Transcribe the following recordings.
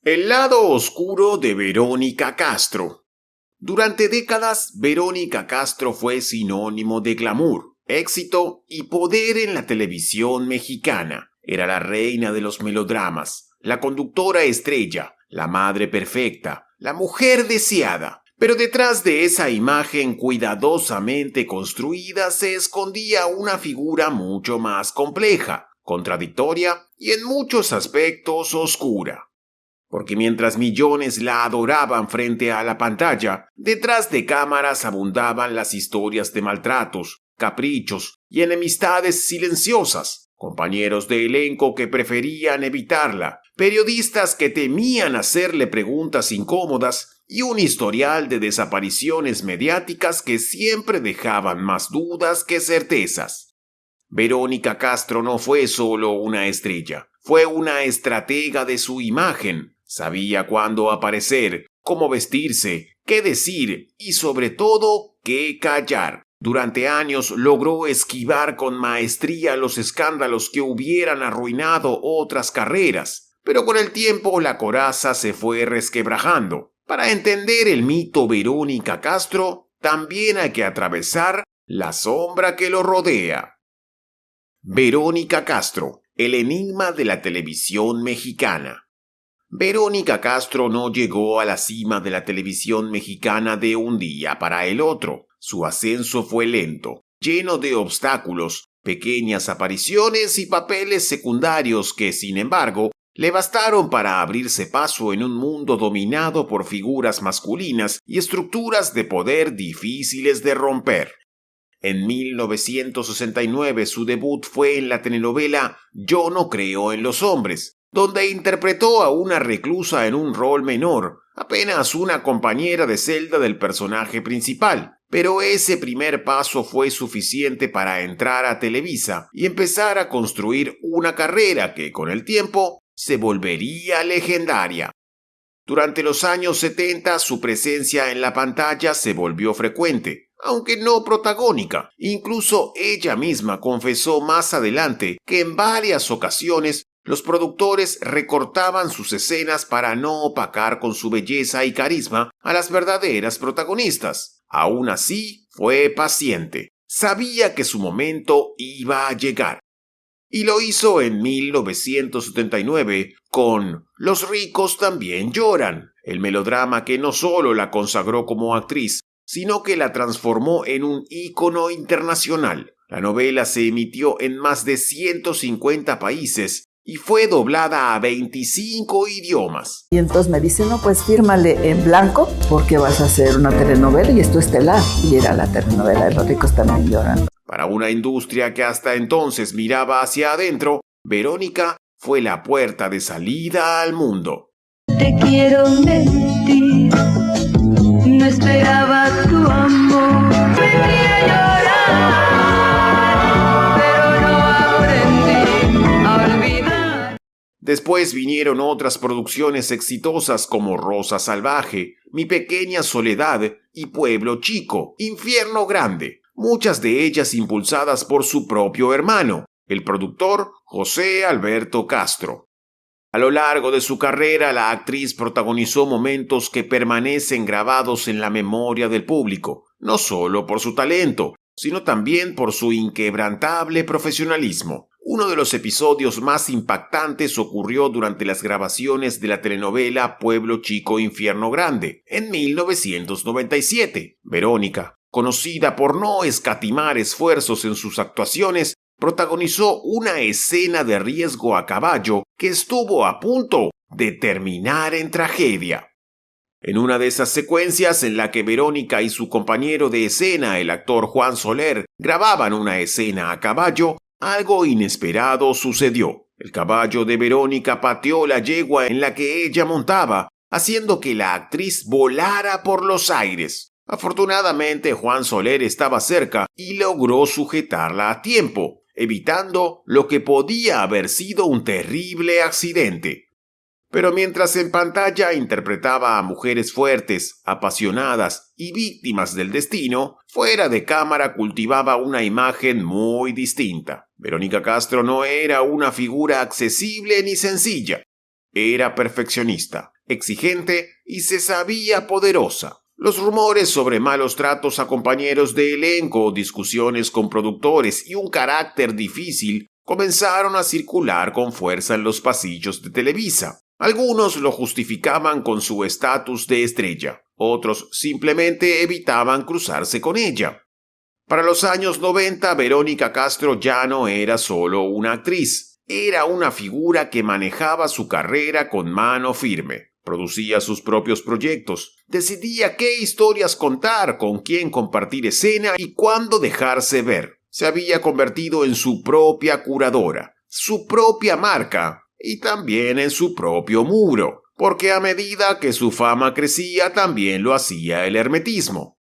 El lado oscuro de Verónica Castro. Durante décadas, Verónica Castro fue sinónimo de glamour, éxito y poder en la televisión mexicana. Era la reina de los melodramas, la conductora estrella, la madre perfecta, la mujer deseada. Pero detrás de esa imagen cuidadosamente construida se escondía una figura mucho más compleja, contradictoria y en muchos aspectos oscura. Porque mientras millones la adoraban frente a la pantalla, detrás de cámaras abundaban las historias de maltratos, caprichos y enemistades silenciosas, compañeros de elenco que preferían evitarla, periodistas que temían hacerle preguntas incómodas y un historial de desapariciones mediáticas que siempre dejaban más dudas que certezas. Verónica Castro no fue solo una estrella, fue una estratega de su imagen. Sabía cuándo aparecer, cómo vestirse, qué decir y sobre todo qué callar. Durante años logró esquivar con maestría los escándalos que hubieran arruinado otras carreras, pero con el tiempo la coraza se fue resquebrajando. Para entender el mito Verónica Castro, también hay que atravesar la sombra que lo rodea. Verónica Castro, el enigma de la televisión mexicana. Verónica Castro no llegó a la cima de la televisión mexicana de un día para el otro. Su ascenso fue lento, lleno de obstáculos, pequeñas apariciones y papeles secundarios que, sin embargo, le bastaron para abrirse paso en un mundo dominado por figuras masculinas y estructuras de poder difíciles de romper. En 1969 su debut fue en la telenovela Yo no creo en los hombres, donde interpretó a una reclusa en un rol menor, apenas una compañera de celda del personaje principal. Pero ese primer paso fue suficiente para entrar a Televisa y empezar a construir una carrera que, con el tiempo, se volvería legendaria. Durante los años 70 su presencia en la pantalla se volvió frecuente, aunque no protagónica. Incluso ella misma confesó más adelante que en varias ocasiones los productores recortaban sus escenas para no opacar con su belleza y carisma a las verdaderas protagonistas. Aún así, fue paciente. Sabía que su momento iba a llegar. Y lo hizo en 1979 con Los ricos también lloran, el melodrama que no solo la consagró como actriz, sino que la transformó en un ícono internacional. La novela se emitió en más de 150 países y fue doblada a 25 idiomas. Y entonces me dice, no, pues fírmale en blanco porque vas a hacer una telenovela y es tu estelar. Y era la telenovela de Los ricos también lloran. Para una industria que hasta entonces miraba hacia adentro, Verónica fue la puerta de salida al mundo. Te quiero mentir, no esperaba tu amor. Venía a llorar, pero no aprendí a olvidar. Después vinieron otras producciones exitosas como Rosa Salvaje, Mi pequeña soledad y Pueblo Chico, Infierno Grande, muchas de ellas impulsadas por su propio hermano, el productor José Alberto Castro. A lo largo de su carrera, la actriz protagonizó momentos que permanecen grabados en la memoria del público, no solo por su talento, sino también por su inquebrantable profesionalismo. Uno de los episodios más impactantes ocurrió durante las grabaciones de la telenovela Pueblo Chico, Infierno Grande, en 1997. Verónica, conocida por no escatimar esfuerzos en sus actuaciones, protagonizó una escena de riesgo a caballo que estuvo a punto de terminar en tragedia. En una de esas secuencias en la que Verónica y su compañero de escena, el actor Juan Soler, grababan una escena a caballo, algo inesperado sucedió. El caballo de Verónica pateó la yegua en la que ella montaba, haciendo que la actriz volara por los aires. Afortunadamente, Juan Soler estaba cerca y logró sujetarla a tiempo, evitando lo que podía haber sido un terrible accidente. Pero mientras en pantalla interpretaba a mujeres fuertes, apasionadas y víctimas del destino, fuera de cámara cultivaba una imagen muy distinta. Verónica Castro no era una figura accesible ni sencilla. Era perfeccionista, exigente y se sabía poderosa. Los rumores sobre malos tratos a compañeros de elenco, discusiones con productores y un carácter difícil comenzaron a circular con fuerza en los pasillos de Televisa. Algunos lo justificaban con su estatus de estrella, otros simplemente evitaban cruzarse con ella. Para los años 90, Verónica Castro ya no era solo una actriz, era una figura que manejaba su carrera con mano firme. Producía sus propios proyectos, decidía qué historias contar, con quién compartir escena y cuándo dejarse ver. Se había convertido en su propia curadora, su propia marca y también en su propio muro, porque a medida que su fama crecía también lo hacía el hermetismo.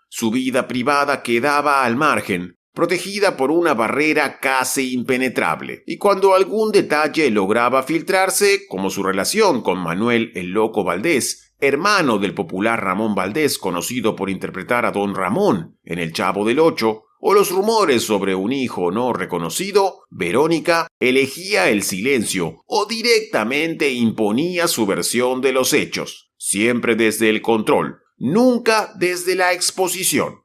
Su vida privada quedaba al margen, protegida por una barrera casi impenetrable, y cuando algún detalle lograba filtrarse, como su relación con Manuel el Loco Valdés, hermano del popular Ramón Valdés, conocido por interpretar a Don Ramón en El Chavo del Ocho, o los rumores sobre un hijo no reconocido, Verónica elegía el silencio o directamente imponía su versión de los hechos, siempre desde el control, nunca desde la exposición.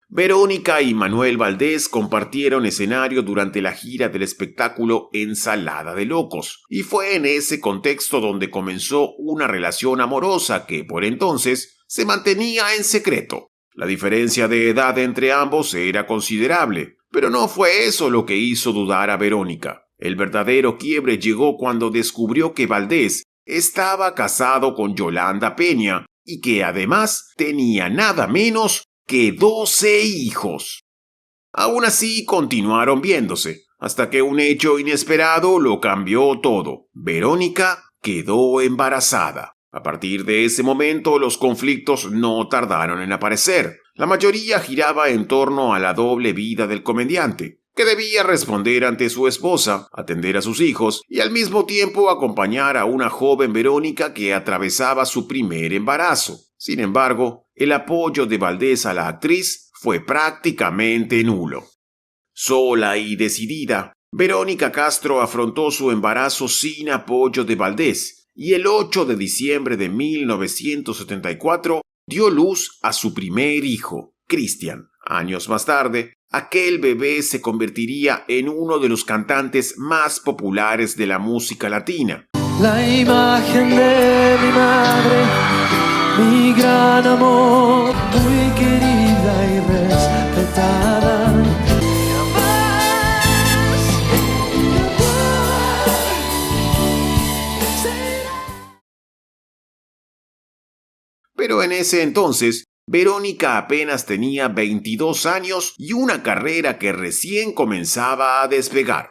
Verónica y Manuel Valdés compartieron escenario durante la gira del espectáculo Ensalada de Locos, y fue en ese contexto donde comenzó una relación amorosa que, por entonces, se mantenía en secreto. La diferencia de edad entre ambos era considerable, pero no fue eso lo que hizo dudar a Verónica. El verdadero quiebre llegó cuando descubrió que Valdés estaba casado con Yolanda Peña y que además tenía nada menos que 12 hijos. Aún así continuaron viéndose, hasta que un hecho inesperado lo cambió todo. Verónica quedó embarazada. A partir de ese momento los conflictos no tardaron en aparecer. La mayoría giraba en torno a la doble vida del comediante, que debía responder ante su esposa, atender a sus hijos y al mismo tiempo acompañar a una joven Verónica que atravesaba su primer embarazo. Sin embargo, el apoyo de Valdés a la actriz fue prácticamente nulo. Sola y decidida, Verónica Castro afrontó su embarazo sin apoyo de Valdés y el 8 de diciembre de 1974 dio luz a su primer hijo, Cristian. Años más tarde, aquel bebé se convertiría en uno de los cantantes más populares de la música latina. La imagen de mi madre, mi gran amor, muy querida y respetada. Pero en ese entonces, Verónica apenas tenía 22 años y una carrera que recién comenzaba a despegar.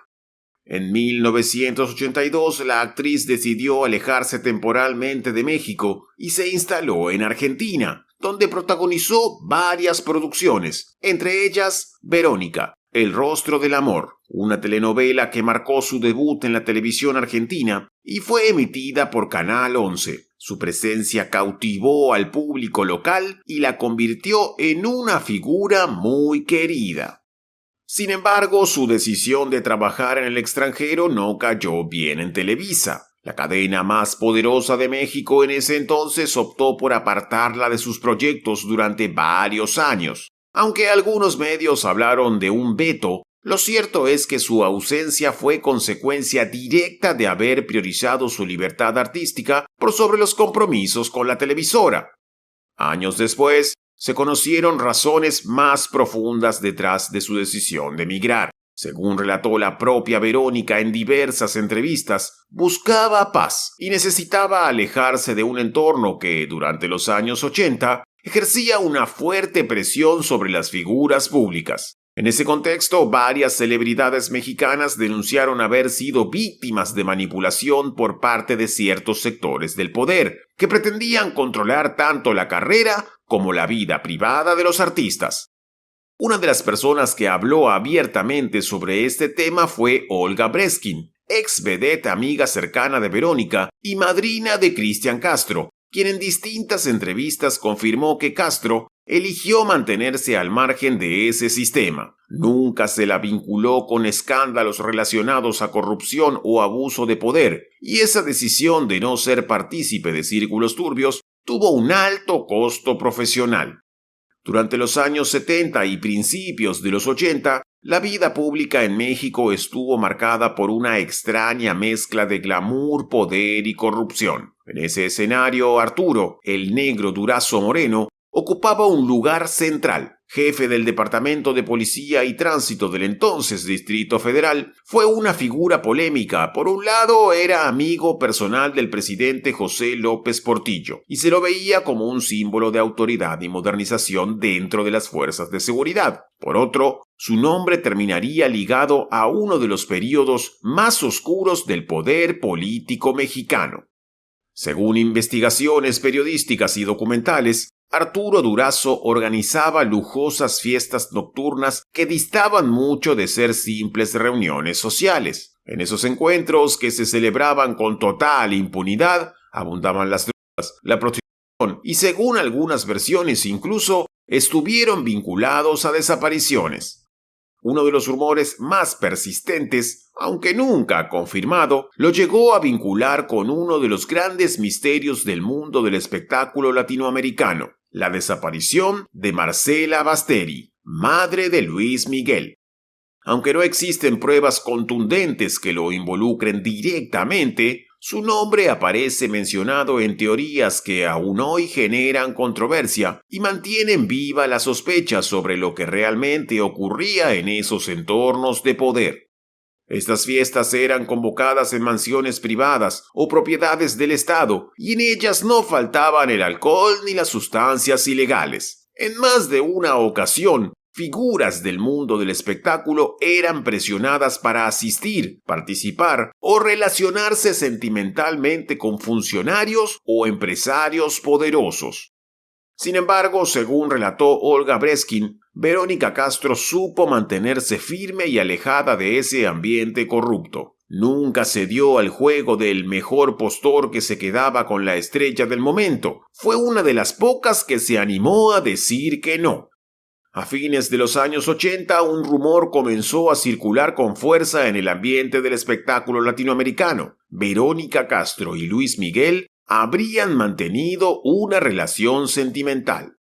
En 1982, la actriz decidió alejarse temporalmente de México y se instaló en Argentina, donde protagonizó varias producciones, entre ellas Verónica, El rostro del amor, una telenovela que marcó su debut en la televisión argentina y fue emitida por Canal 11. Su presencia cautivó al público local y la convirtió en una figura muy querida. Sin embargo, su decisión de trabajar en el extranjero no cayó bien en Televisa. La cadena más poderosa de México en ese entonces optó por apartarla de sus proyectos durante varios años. Aunque algunos medios hablaron de un veto, lo cierto es que su ausencia fue consecuencia directa de haber priorizado su libertad artística por sobre los compromisos con la televisora. Años después, se conocieron razones más profundas detrás de su decisión de emigrar. Según relató la propia Verónica en diversas entrevistas, buscaba paz y necesitaba alejarse de un entorno que, durante los años 80, ejercía una fuerte presión sobre las figuras públicas. En ese contexto, varias celebridades mexicanas denunciaron haber sido víctimas de manipulación por parte de ciertos sectores del poder, que pretendían controlar tanto la carrera como la vida privada de los artistas. Una de las personas que habló abiertamente sobre este tema fue Olga Breskin, ex vedette amiga cercana de Verónica y madrina de Cristian Castro, quien en distintas entrevistas confirmó que Castro eligió mantenerse al margen de ese sistema. Nunca se la vinculó con escándalos relacionados a corrupción o abuso de poder, y esa decisión de no ser partícipe de círculos turbios tuvo un alto costo profesional. Durante los años 70 y principios de los 80, la vida pública en México estuvo marcada por una extraña mezcla de glamour, poder y corrupción. En ese escenario, Arturo, el negro Durazo Moreno, ocupaba un lugar central. Jefe del Departamento de Policía y Tránsito del entonces Distrito Federal, fue una figura polémica. Por un lado, era amigo personal del presidente José López Portillo, y se lo veía como un símbolo de autoridad y modernización dentro de las fuerzas de seguridad. Por otro, su nombre terminaría ligado a uno de los períodos más oscuros del poder político mexicano. Según investigaciones periodísticas y documentales, Arturo Durazo organizaba lujosas fiestas nocturnas que distaban mucho de ser simples reuniones sociales. En esos encuentros, que se celebraban con total impunidad, abundaban las drogas, la prostitución y, según algunas versiones, incluso estuvieron vinculados a desapariciones. Uno de los rumores más persistentes, aunque nunca confirmado, lo llegó a vincular con uno de los grandes misterios del mundo del espectáculo latinoamericano: la desaparición de Marcela Basteri, madre de Luis Miguel. Aunque no existen pruebas contundentes que lo involucren directamente, su nombre aparece mencionado en teorías que aún hoy generan controversia y mantienen viva la sospecha sobre lo que realmente ocurría en esos entornos de poder. Estas fiestas eran convocadas en mansiones privadas o propiedades del Estado, y en ellas no faltaban el alcohol ni las sustancias ilegales. En más de una ocasión, figuras del mundo del espectáculo eran presionadas para asistir, participar o relacionarse sentimentalmente con funcionarios o empresarios poderosos. Sin embargo, según relató Olga Breskin, Verónica Castro supo mantenerse firme y alejada de ese ambiente corrupto. Nunca se dio al juego del mejor postor que se quedaba con la estrella del momento. Fue una de las pocas que se animó a decir que no. A fines de los años 80, un rumor comenzó a circular con fuerza en el ambiente del espectáculo latinoamericano. Verónica Castro y Luis Miguel habrían mantenido una relación sentimental.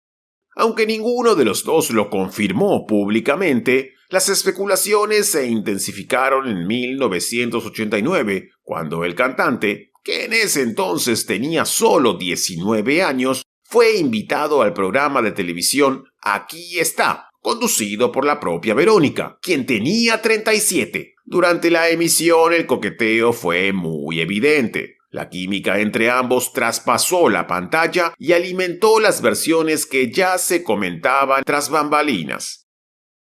Aunque ninguno de los dos lo confirmó públicamente, las especulaciones se intensificaron en 1989, cuando el cantante, que en ese entonces tenía solo 19 años, fue invitado al programa de televisión Aquí está, conducido por la propia Verónica, quien tenía 37. Durante la emisión, el coqueteo fue muy evidente. La química entre ambos traspasó la pantalla y alimentó las versiones que ya se comentaban tras bambalinas.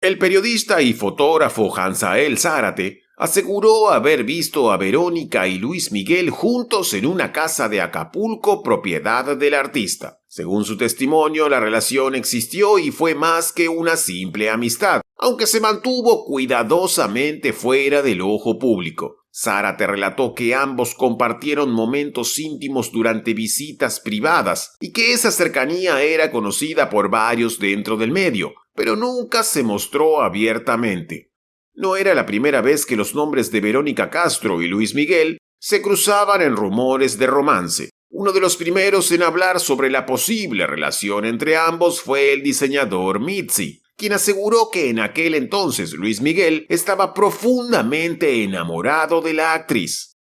El periodista y fotógrafo Hansael Zárate aseguró haber visto a Verónica y Luis Miguel juntos en una casa de Acapulco, propiedad del artista. Según su testimonio, la relación existió y fue más que una simple amistad, aunque se mantuvo cuidadosamente fuera del ojo público. Zárate relató que ambos compartieron momentos íntimos durante visitas privadas y que esa cercanía era conocida por varios dentro del medio, pero nunca se mostró abiertamente. No era la primera vez que los nombres de Verónica Castro y Luis Miguel se cruzaban en rumores de romance. Uno de los primeros en hablar sobre la posible relación entre ambos fue el diseñador Mitzi, quien aseguró que en aquel entonces Luis Miguel estaba profundamente enamorado de la actriz.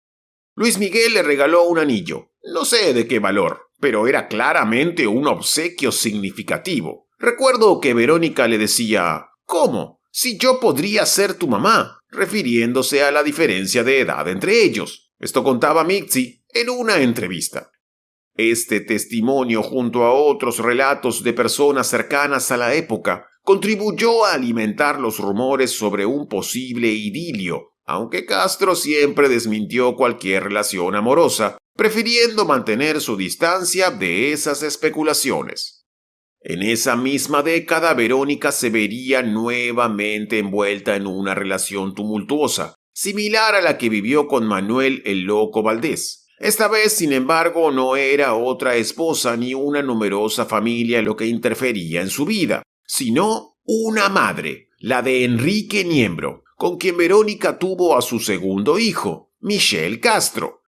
Luis Miguel le regaló un anillo, no sé de qué valor, pero era claramente un obsequio significativo. Recuerdo que Verónica le decía: «¿Cómo? Si yo podría ser tu mamá», refiriéndose a la diferencia de edad entre ellos. Esto contaba Mitzi en una entrevista. Este testimonio, junto a otros relatos de personas cercanas a la época, contribuyó a alimentar los rumores sobre un posible idilio, aunque Castro siempre desmintió cualquier relación amorosa, prefiriendo mantener su distancia de esas especulaciones. En esa misma década, Verónica se vería nuevamente envuelta en una relación tumultuosa, similar a la que vivió con Manuel el Loco Valdés. Esta vez, sin embargo, no era otra esposa ni una numerosa familia lo que interfería en su vida, sino una madre, la de Enrique Niembro, con quien Verónica tuvo a su segundo hijo, Michel Castro.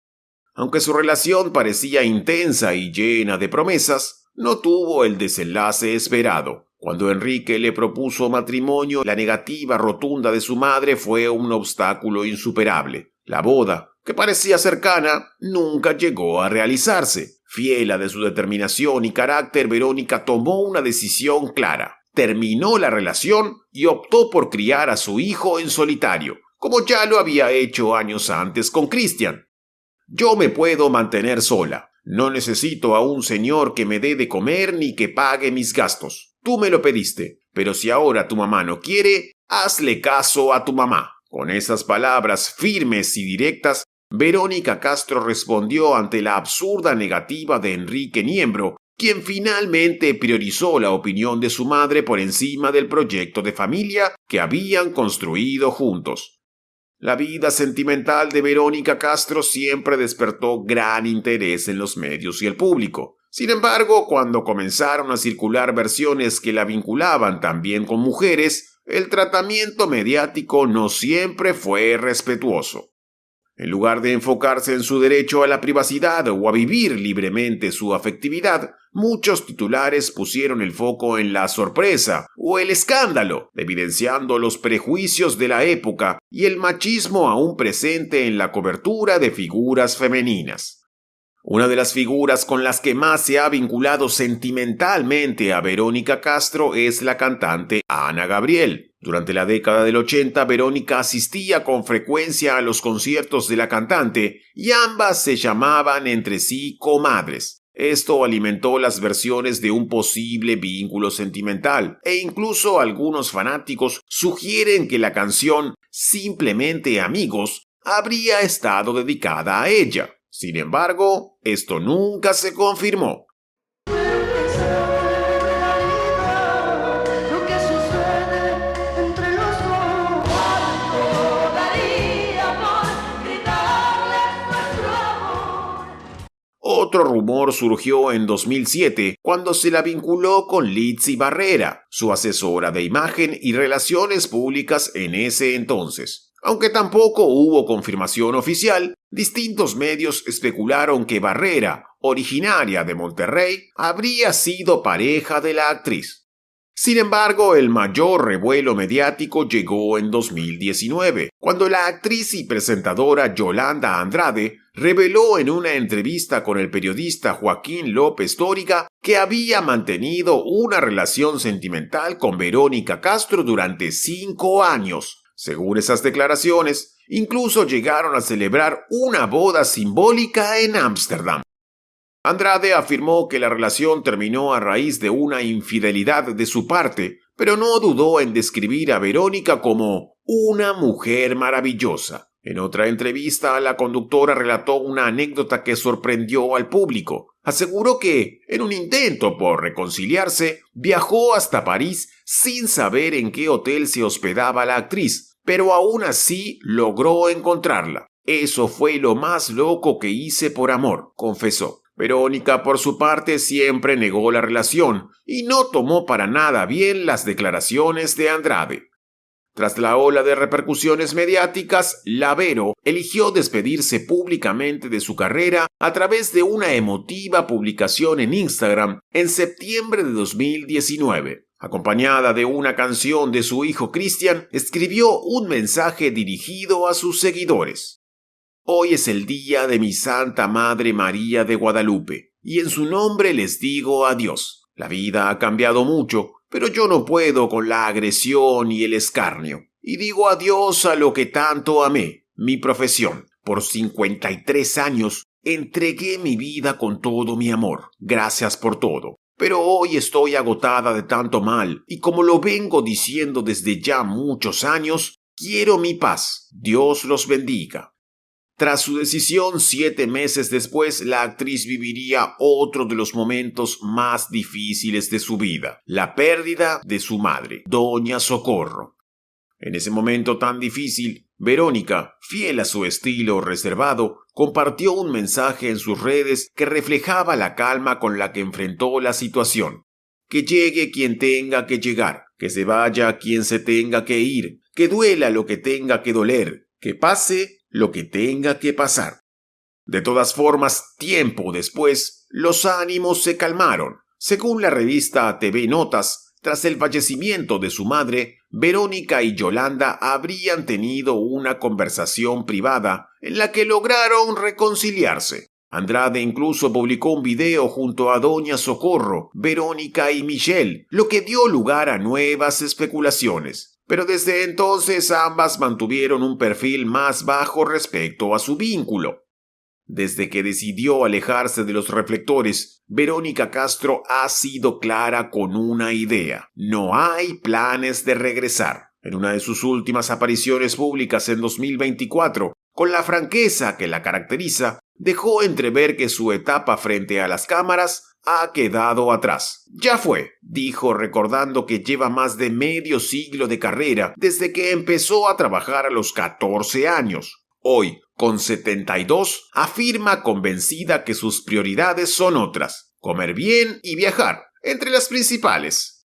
Aunque su relación parecía intensa y llena de promesas, no tuvo el desenlace esperado. Cuando Enrique le propuso matrimonio, la negativa rotunda de su madre fue un obstáculo insuperable. La boda, que parecía cercana, nunca llegó a realizarse. Fiel a de su determinación y carácter, Verónica tomó una decisión clara. Terminó la relación y optó por criar a su hijo en solitario, como ya lo había hecho años antes con Cristian. Yo me puedo mantener sola. No necesito a un señor que me dé de comer ni que pague mis gastos. Tú me lo pediste, pero si ahora tu mamá no quiere, hazle caso a tu mamá. Con esas palabras firmes y directas, Verónica Castro respondió ante la absurda negativa de Enrique Niembro, quien finalmente priorizó la opinión de su madre por encima del proyecto de familia que habían construido juntos. La vida sentimental de Verónica Castro siempre despertó gran interés en los medios y el público. Sin embargo, cuando comenzaron a circular versiones que la vinculaban también con mujeres, el tratamiento mediático no siempre fue respetuoso. En lugar de enfocarse en su derecho a la privacidad o a vivir libremente su afectividad, muchos titulares pusieron el foco en la sorpresa o el escándalo, evidenciando los prejuicios de la época y el machismo aún presente en la cobertura de figuras femeninas. Una de las figuras con las que más se ha vinculado sentimentalmente a Verónica Castro es la cantante Ana Gabriel. Durante la década del 80, Verónica asistía con frecuencia a los conciertos de la cantante y ambas se llamaban entre sí comadres. Esto alimentó las versiones de un posible vínculo sentimental e incluso algunos fanáticos sugieren que la canción Simplemente Amigos habría estado dedicada a ella. Sin embargo, esto nunca se confirmó. Otro rumor surgió en 2007 cuando se la vinculó con Litzy Barrera, su asesora de imagen y relaciones públicas en ese entonces. Aunque tampoco hubo confirmación oficial, distintos medios especularon que Barrera, originaria de Monterrey, habría sido pareja de la actriz. Sin embargo, el mayor revuelo mediático llegó en 2019, cuando la actriz y presentadora Yolanda Andrade reveló en una entrevista con el periodista Joaquín López Dóriga que había mantenido una relación sentimental con Verónica Castro durante 5 años. Según esas declaraciones, incluso llegaron a celebrar una boda simbólica en Ámsterdam. Andrade afirmó que la relación terminó a raíz de una infidelidad de su parte, pero no dudó en describir a Verónica como una mujer maravillosa. En otra entrevista, la conductora relató una anécdota que sorprendió al público. Aseguró que, en un intento por reconciliarse, viajó hasta París sin saber en qué hotel se hospedaba la actriz, pero aún así logró encontrarla. Eso fue lo más loco que hice por amor, confesó. Verónica, por su parte, siempre negó la relación y no tomó para nada bien las declaraciones de Andrade. Tras la ola de repercusiones mediáticas, la Vero eligió despedirse públicamente de su carrera a través de una emotiva publicación en Instagram en septiembre de 2019. Acompañada de una canción de su hijo Cristian, escribió un mensaje dirigido a sus seguidores. Hoy es el día de mi Santa Madre María de Guadalupe, y en su nombre les digo adiós. La vida ha cambiado mucho, pero yo no puedo con la agresión y el escarnio. Y digo adiós a lo que tanto amé, mi profesión. Por 53 años entregué mi vida con todo mi amor. Gracias por todo. Pero hoy estoy agotada de tanto mal, y como lo vengo diciendo desde ya muchos años, quiero mi paz. Dios los bendiga. Tras su decisión, 7 meses después, la actriz viviría otro de los momentos más difíciles de su vida, la pérdida de su madre, Doña Socorro. En ese momento tan difícil, Verónica, fiel a su estilo reservado, compartió un mensaje en sus redes que reflejaba la calma con la que enfrentó la situación. Que llegue quien tenga que llegar, Que se vaya quien se tenga que ir, que duela lo que tenga que doler, que pase lo que tenga que pasar. De todas formas, tiempo después, los ánimos se calmaron. Según la revista TV Notas, tras el fallecimiento de su madre, Verónica y Yolanda habrían tenido una conversación privada en la que lograron reconciliarse. Andrade incluso publicó un video junto a Doña Socorro, Verónica y Michelle, lo que dio lugar a nuevas especulaciones. Pero desde entonces ambas mantuvieron un perfil más bajo respecto a su vínculo. Desde que decidió alejarse de los reflectores, Verónica Castro ha sido clara con una idea: no hay planes de regresar. En una de sus últimas apariciones públicas en 2024, con la franqueza que la caracteriza, dejó entrever que su etapa frente a las cámaras ha quedado atrás. Ya fue, dijo, recordando que lleva más de medio siglo de carrera desde que empezó a trabajar a los 14 años. Hoy, con 72, afirma convencida que sus prioridades son otras: comer bien y viajar, entre las principales.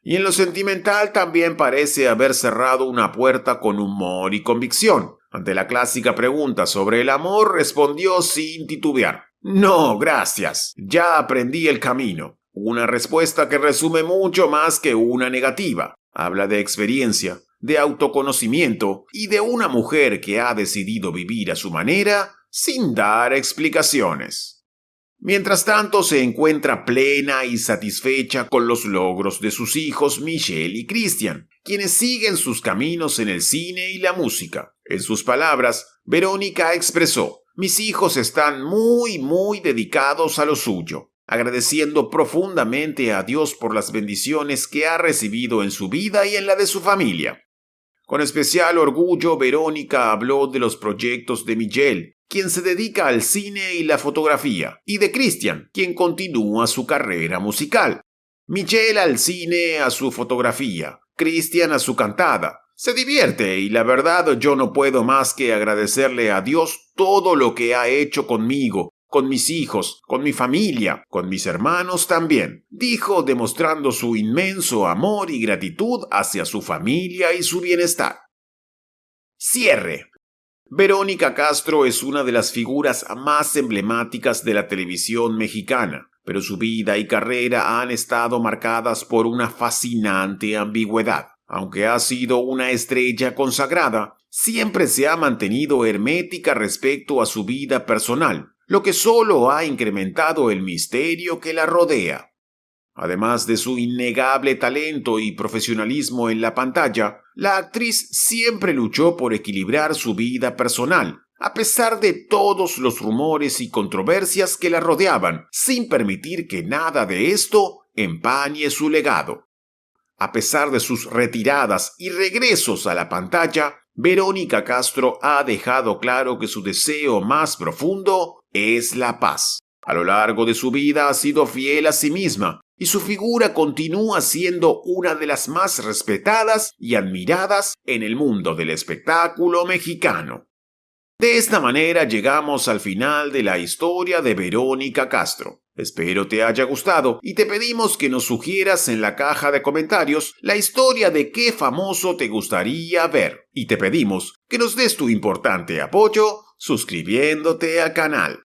Y en lo sentimental también parece haber cerrado una puerta con humor y convicción. Ante la clásica pregunta sobre el amor, respondió sin titubear: no, gracias, ya aprendí el camino. Una respuesta que resume mucho más que una negativa. Habla de experiencia, de autoconocimiento y de una mujer que ha decidido vivir a su manera sin dar explicaciones. Mientras tanto, se encuentra plena y satisfecha con los logros de sus hijos Michelle y Christian, quienes siguen sus caminos en el cine y la música. En sus palabras, Verónica expresó: mis hijos están muy dedicados a lo suyo, agradeciendo profundamente a Dios por las bendiciones que ha recibido en su vida y en la de su familia. Con especial orgullo, Verónica habló de los proyectos de Michelle, quien se dedica al cine y la fotografía, y de Christian, quien continúa su carrera musical. Michelle al cine, a su fotografía, Christian a su cantada. Se divierte y la verdad yo no puedo más que agradecerle a Dios todo lo que ha hecho conmigo, con mis hijos, con mi familia, con mis hermanos también, dijo, demostrando su inmenso amor y gratitud hacia su familia y su bienestar. Cierre. Verónica Castro es una de las figuras más emblemáticas de la televisión mexicana, pero su vida y carrera han estado marcadas por una fascinante ambigüedad. Aunque ha sido una estrella consagrada, siempre se ha mantenido hermética respecto a su vida personal, lo que solo ha incrementado el misterio que la rodea. Además de su innegable talento y profesionalismo en la pantalla, la actriz siempre luchó por equilibrar su vida personal, a pesar de todos los rumores y controversias que la rodeaban, sin permitir que nada de esto empañe su legado. A pesar de sus retiradas y regresos a la pantalla, Verónica Castro ha dejado claro que su deseo más profundo es la paz. A lo largo de su vida ha sido fiel a sí misma y su figura continúa siendo una de las más respetadas y admiradas en el mundo del espectáculo mexicano. De esta manera llegamos al final de la historia de Verónica Castro. Espero te haya gustado y te pedimos que nos sugieras en la caja de comentarios la historia de qué famoso te gustaría ver. Y te pedimos que nos des tu importante apoyo suscribiéndote al canal.